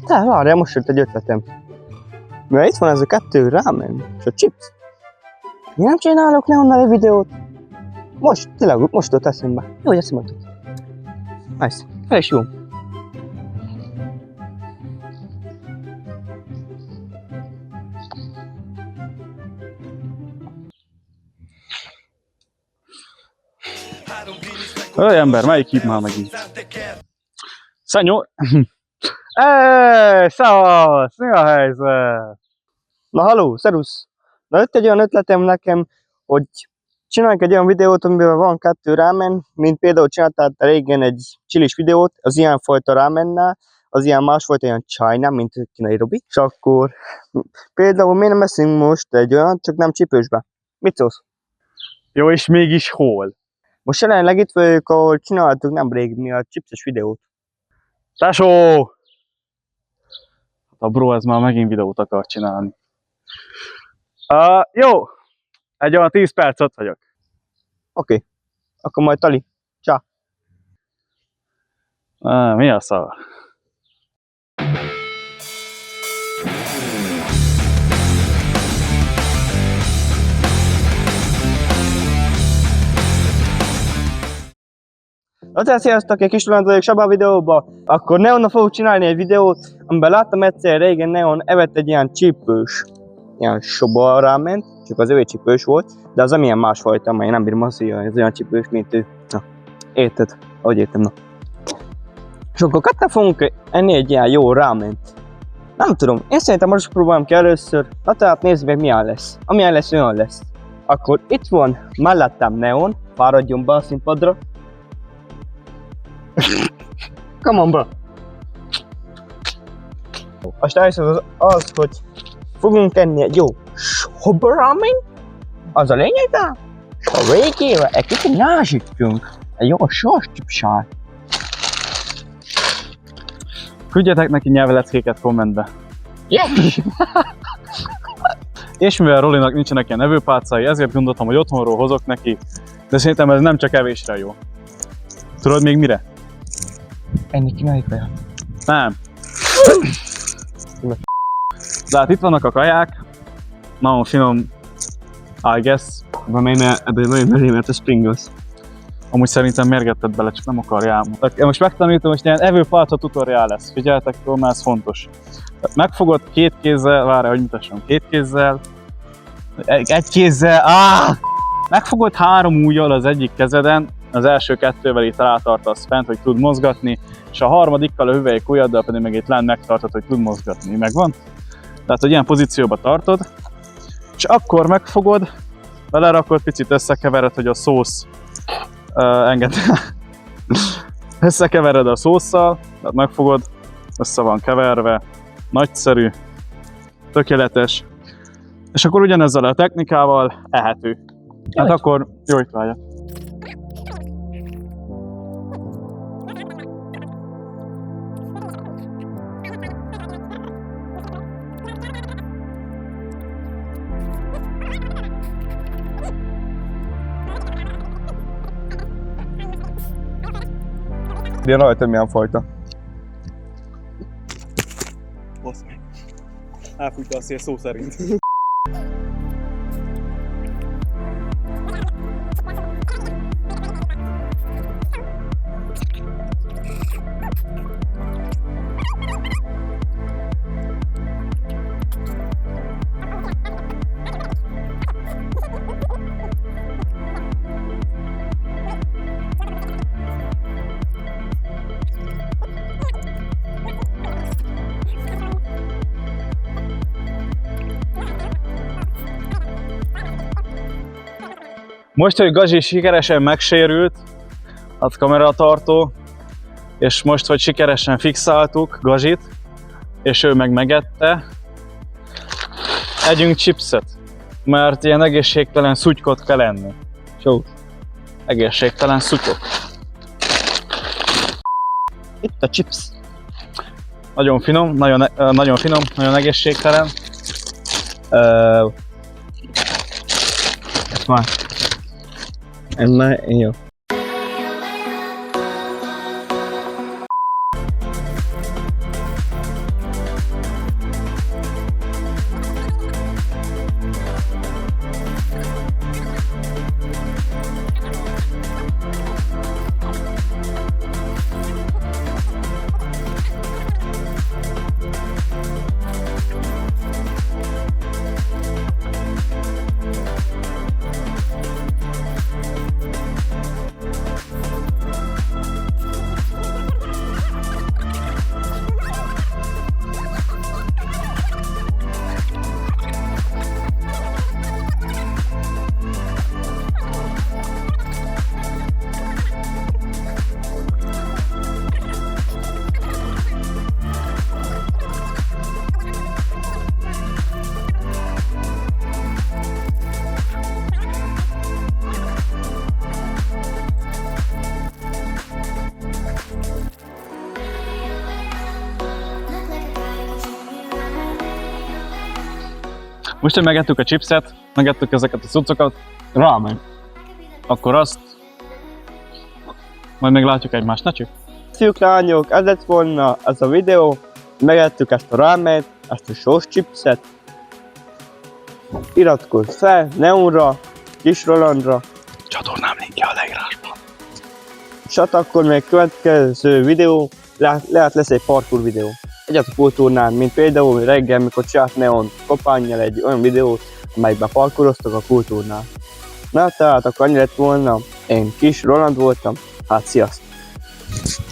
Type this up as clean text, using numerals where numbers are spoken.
Te, várjál, most jött egy ötletem. Mert itt van ez a 2 rámen, és a chips. Mi nem csinálok Neonnal egy videót? Most, tényleg, most jött eszembe. Jó, hogy eszembe jutott. Nice. El is jó. Öj ember, melyik hív már megint? Szenyó! Szevasz! Mi a helyzet? Na halló, szerusz! Na jött egy olyan ötletem nekem, hogy csináljunk egy olyan videót, amiben van 2 rámen, mint például csináltál régen egy csilis videót, az ilyenfajta rámennál, az ilyen másfajta ilyen chajnál, mint kínai Robi. És akkor például miért nem eszünk most egy olyan, csak nem csípősbe? Mit szólsz? Jó, és mégis hol? Most jelenleg itt vagyok, ahol csináltuk nemrég mi a chipses videót. Tesó! A bro ez már megint videót akar csinálni. Jó! Egy olyan 10 percet vagyok. Oké. Akkor majd Tali. Csá. Mi a szar? Na tehát sziasztok, egy kis Roland vagyok Saba a videóban. Akkor Neonnal fogok csinálni egy videót, amiben láttam egyszer régen Neon evett egy ilyen csípős, ilyen soba ráment, csak az ő csípős volt, de az amilyen másfajta, amely nem bírom azt, hogy ez olyan csípős, mint ő. Na, érted? Ahogy értem, na. És akkor ketten fogunk enni egy ilyen jó ráment. Nem tudom, én szerintem most próbálom ki először, na tehát nézzük meg milyen lesz. Amilyen lesz, olyan lesz. Akkor itt van mellettem Neon, fáradjon be a színpadra. Come on, bro! Most elhiszem az, hogy fogunk enni egy jó soba ramen, az a lényeg, és a végére egy kicsit násítjunk egy jó sós csipsát. Küldjetek neki nyelveleckéket kommentbe. Yes! És mivel Rolinak nincsenek ilyen evőpálcái, ezért gondoltam, hogy otthonról hozok neki, de szerintem ez nem csak evésre jó. Tudod még mire? Enni kínai kaja. Nem. De hát itt vannak a kaják. Nagyon finom, I guess. Ebben nagyon mert a Springles. Amúgy szerintem mérgetted bele, csak nem akarja elmondani. Én most megtanítom, hogy ilyen evőpálca tutoriál lesz. Figyeljetek, mert ez fontos. Megfogod 2 kézzel, várj, hogy mutassam, 2 kézzel. Egy kézzel, Megfogod 3 ujjal az egyik kezeden, az első 2-vel itt rátartasz fent, hogy tud mozgatni, és a harmadikkal a hüvelyik ujjaddal pedig meg itt lent megtartod, hogy tud mozgatni. Megvan? Tehát, hogy ilyen pozícióba tartod, és akkor megfogod, belerakod, picit összekevered, hogy a szósz összekevered a szósszal, tehát megfogod, össze van keverve, nagyszerű, tökéletes, és akkor ugyanezzel a technikával ehető. Hát akkor jó étvágyat! Ilyen rajta milyen fajta. Basz meg. Elfújta a szél szó szerint. Most, hogy Gazi sikeresen megsérült, a kameratartó, és most, hogy sikeresen fixáltuk Gazit, és ő meg megette, együnk chipset, mert ilyen egészségtelen szutykot kell enni. Só. Egészségtelen szutyok. Itt a chips. Nagyon finom, nagyon egészségtelen. Ez már. Ez már jó. Most, hogy megettük a chipset, megettük ezeket a cuccokat, Ramen. akkor azt majd még látjuk egymást, ne csük? Fiúk, lányok, ez lett volna ez a videó. Megettük ezt a ráment, ezt a sós chipset. Iratkozz fel Neonra, Kis Rolandra, Csatornám linkje a leírásban. és hát akkor még következő videó, lehet lesz egy parkour videó. Egyet a kultúrnál, mint például reggel, mikor csinált Neon Kopánnyal egy olyan videót, amelyben parkouroztak a kultúrnál. Na tehát akkor annyi lett volna, én Kis Roland voltam, hát sziasztok!